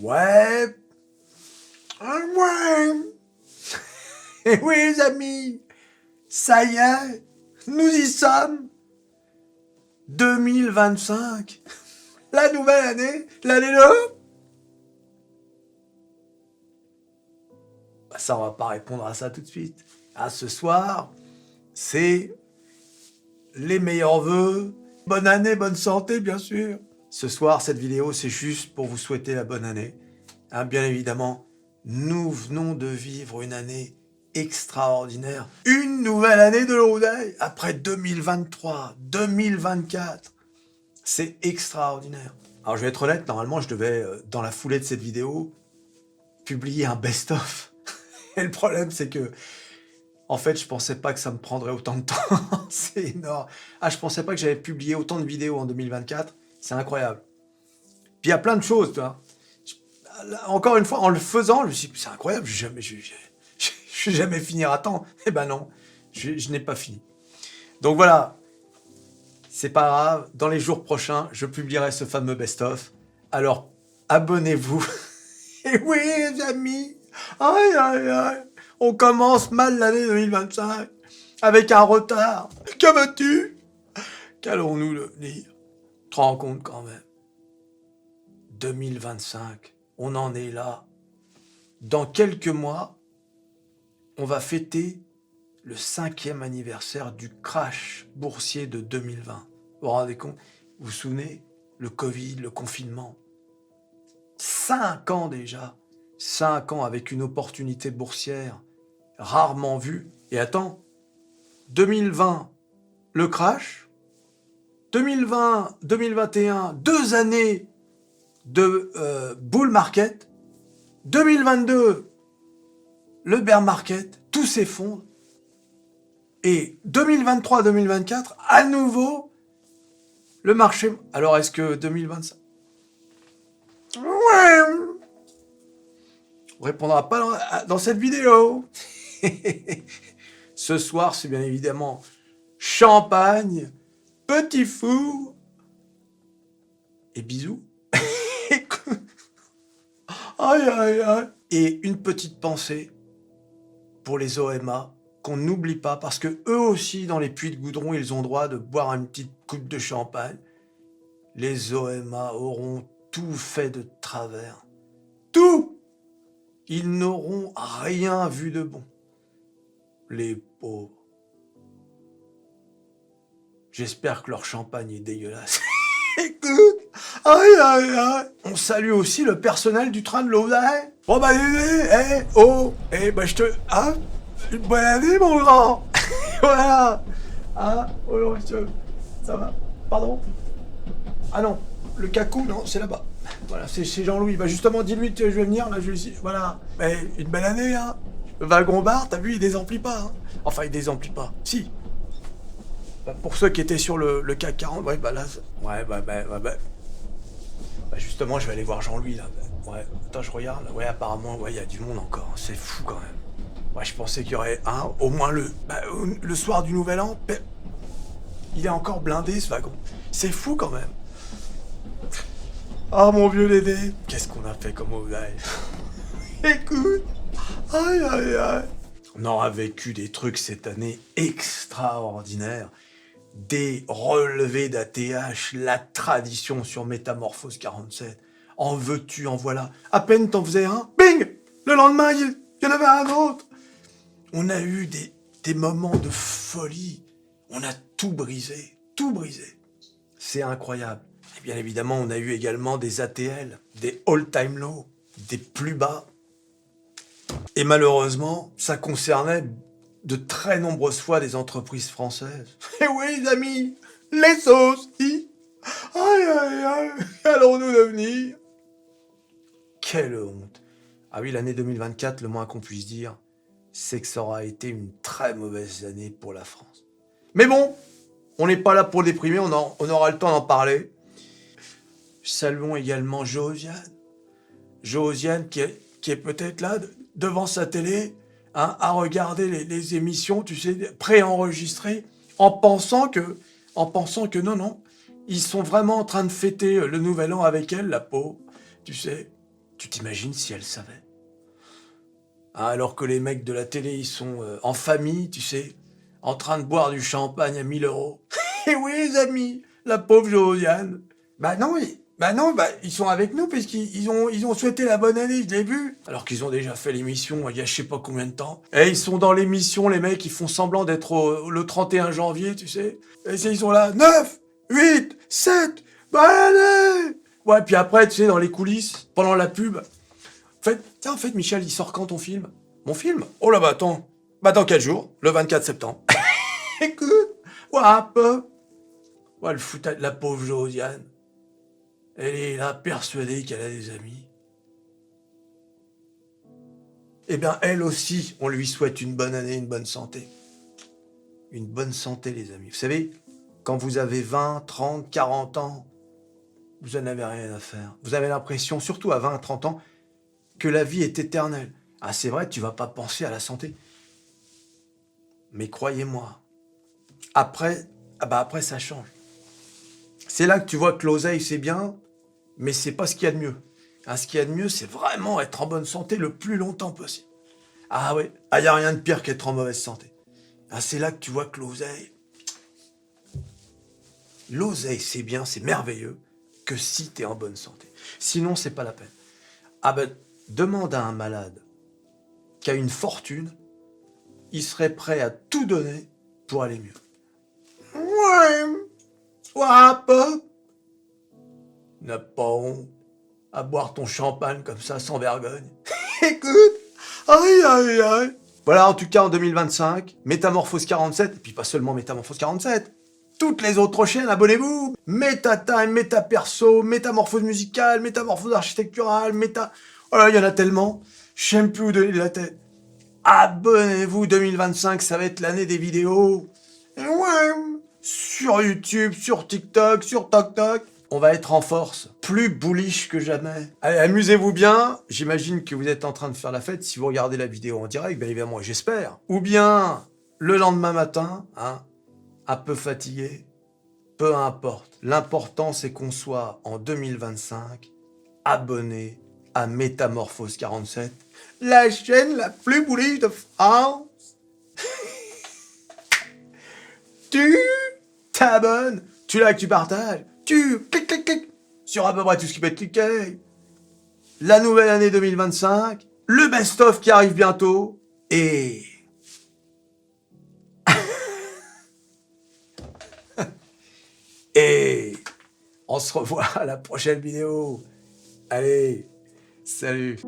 Ouais, ouais. Et oui, les amis, ça y est, nous y sommes. 2025, la nouvelle année, l'année de... Bah ça, on va pas répondre à ça tout de suite. Ah, ce soir, c'est les meilleurs vœux. Bonne année, bonne santé, bien sûr. Ce soir, cette vidéo, c'est juste pour vous souhaiter la bonne année. Hein, bien évidemment, nous venons de vivre une année extraordinaire. Une nouvelle année de l'Odeille après 2023, 2024. C'est extraordinaire. Alors, je vais être honnête, normalement, je devais, dans la foulée de cette vidéo, publier un best-of. Et le problème, c'est que, en fait, je pensais pas que ça me prendrait autant de temps. C'est énorme. Ah, je pensais pas que j'allais publier autant de vidéos en 2024. C'est incroyable. Puis il y a plein de choses, tu vois. Encore une fois, en le faisant, je me suis dit, c'est incroyable, je vais jamais finir à temps. Eh ben non, je n'ai pas fini. Donc voilà, c'est pas grave. Dans les jours prochains, je publierai ce fameux best-of. Alors, abonnez-vous. Et oui, les amis, aïe, aïe, aïe, on commence mal l'année 2025, avec un retard. Que veux-tu? Qu'allons-nous devenir? Tu te rends compte quand même? 2025, on en est là. Dans quelques mois, on va fêter le 5e anniversaire du crash boursier de 2020. Vous vous rendez compte? Vous vous souvenez? Le Covid, le confinement. 5 ans déjà. 5 ans avec une opportunité boursière rarement vue. Et attends, 2020, le crash. 2020, 2021, 2 années de bull market. 2022, le bear market, tout s'effondre. Et 2023-2024, à nouveau, le marché... Alors, est-ce que 2025... Ouais, on répondra pas dans cette vidéo. Ce soir, c'est bien évidemment champagne, petit four et bisous. Aïe, aïe, aïe. Et une petite pensée pour les OMA qu'on n'oublie pas, parce que eux aussi, dans les puits de goudron, ils ont droit de boire une petite coupe de champagne. Les OMA auront tout fait de travers. Tout! Ils n'auront rien vu de bon. Les pauvres. J'espère que leur champagne est dégueulasse. Écoute, aïe, aïe, aïe. On salue aussi le personnel du train de l'Odeille. Bon bah, bah je te... Ah, une bonne année, mon grand. Voilà. Ah, oh, ça va. Pardon. Ah non, le cacou, non, c'est là-bas. Voilà, c'est chez Jean-Louis. Bah justement, dis-lui que je vais venir, là, voilà. Mais une belle année, hein. Le wagon bar, t'as vu, il désemplit pas, hein. Enfin, il désemplit pas. Si. Bah, pour ceux qui étaient sur le CAC 40, ouais, bah là... Ouais, bah justement, je vais aller voir Jean-Louis, là. Ouais, attends, je regarde. Ouais, apparemment, ouais, il y a du monde encore. C'est fou, quand même. Ouais, je pensais qu'il y aurait au moins le soir du Nouvel An. Il est encore blindé, ce wagon. C'est fou, quand même. Ah, mon vieux Dédé, qu'est-ce qu'on a fait comme oseille. Écoute, aïe, aïe, aïe. On aura vécu des trucs cette année extraordinaires. Des relevés d'ATH, la tradition sur Métamorphose 47. En veux-tu, en voilà. À peine t'en faisais un, bing! Le lendemain, il y en avait un autre. On a eu des moments de folie. On a tout brisé, tout brisé. C'est incroyable. Et bien évidemment, on a eu également des ATL, des all-time low, des plus bas. Et malheureusement, ça concernait de très nombreuses fois des entreprises françaises. Et oui, les amis, les aussi. Aïe, aïe, aïe, qu'allons-nous devenir? Quelle honte. Ah oui, l'année 2024, le moins qu'on puisse dire, c'est que ça aura été une très mauvaise année pour la France. Mais bon, on n'est pas là pour déprimer, on aura le temps d'en parler. Saluons également Josiane. Josiane qui est peut-être là, devant sa télé, hein, à regarder les émissions, tu sais, préenregistrées, en pensant que non, ils sont vraiment en train de fêter le Nouvel An avec elle, la pauvre, tu sais. Tu t'imagines si elle savait? Hein, alors que les mecs de la télé, ils sont en famille, tu sais, en train de boire du champagne à 1 000 €. Et oui, les amis, la pauvre Josiane. Bah non, ils sont avec nous parce qu'ils ont souhaité la bonne année, je l'ai vu. Alors qu'ils ont déjà fait l'émission il y a je sais pas combien de temps. Et ils sont dans l'émission, les mecs, ils font semblant d'être le 31 janvier, tu sais. Et ils sont là, 9, 8, 7, bonne année. Ouais, puis après, tu sais, dans les coulisses, pendant la pub, en fait, Michel, il sort quand ton film? Mon film? Oh là, bah attends. Bah dans 4 jours, le 24 septembre. Écoute, ouais, un peu. Ouais, le foutage de la pauvre Josiane. Elle est là persuadée qu'elle a des amis. Eh bien, elle aussi, on lui souhaite une bonne année, une bonne santé. Une bonne santé, les amis. Vous savez, quand vous avez 20, 30, 40 ans, vous n'en avez rien à faire. Vous avez l'impression, surtout à 20, 30 ans, que la vie est éternelle. Ah, c'est vrai, tu vas pas penser à la santé. Mais croyez-moi, après, après ça change. C'est là que tu vois que l'oseille, c'est bien, mais c'est pas ce qu'il y a de mieux. Ah, ce qu'il y a de mieux, c'est vraiment être en bonne santé le plus longtemps possible. Ah oui, il n'y a rien de pire qu'être en mauvaise santé. Ah, c'est là que tu vois que l'oseille, c'est bien, c'est merveilleux, que si tu es en bonne santé. Sinon, c'est pas la peine. Ah ben, demande à un malade qui a une fortune, il serait prêt à tout donner pour aller mieux. Ouais, pop. N'a pas honte à boire ton champagne comme ça, sans vergogne. Écoute, aïe, aïe, aïe. Voilà, en tout cas, en 2025, Métamorphose 47, et puis pas seulement Métamorphose 47, toutes les autres chaînes, abonnez-vous. Métatime, Métaperso, Métamorphose musicale, Métamorphose architecturale, Oh là, il y en a tellement, je sais même plus où donner de la tête. Abonnez-vous, 2025, ça va être l'année des vidéos. Et ouais, sur YouTube, sur TikTok, sur TokTok. On va être en force, plus bullish que jamais. Allez, amusez-vous bien. J'imagine que vous êtes en train de faire la fête si vous regardez la vidéo en direct, bien évidemment, j'espère. Ou bien le lendemain matin, hein, un peu fatigué. Peu importe. L'important, c'est qu'on soit en 2025 abonné à Métamorphose 47, la chaîne la plus bullish de France. Tu t'abonnes, tu likes, tu partages, tu cliques sur à peu près tout ce qui peut être cliqué. La nouvelle année 2025, le best-of qui arrive bientôt, et... et... on se revoit à la prochaine vidéo. Allez, salut.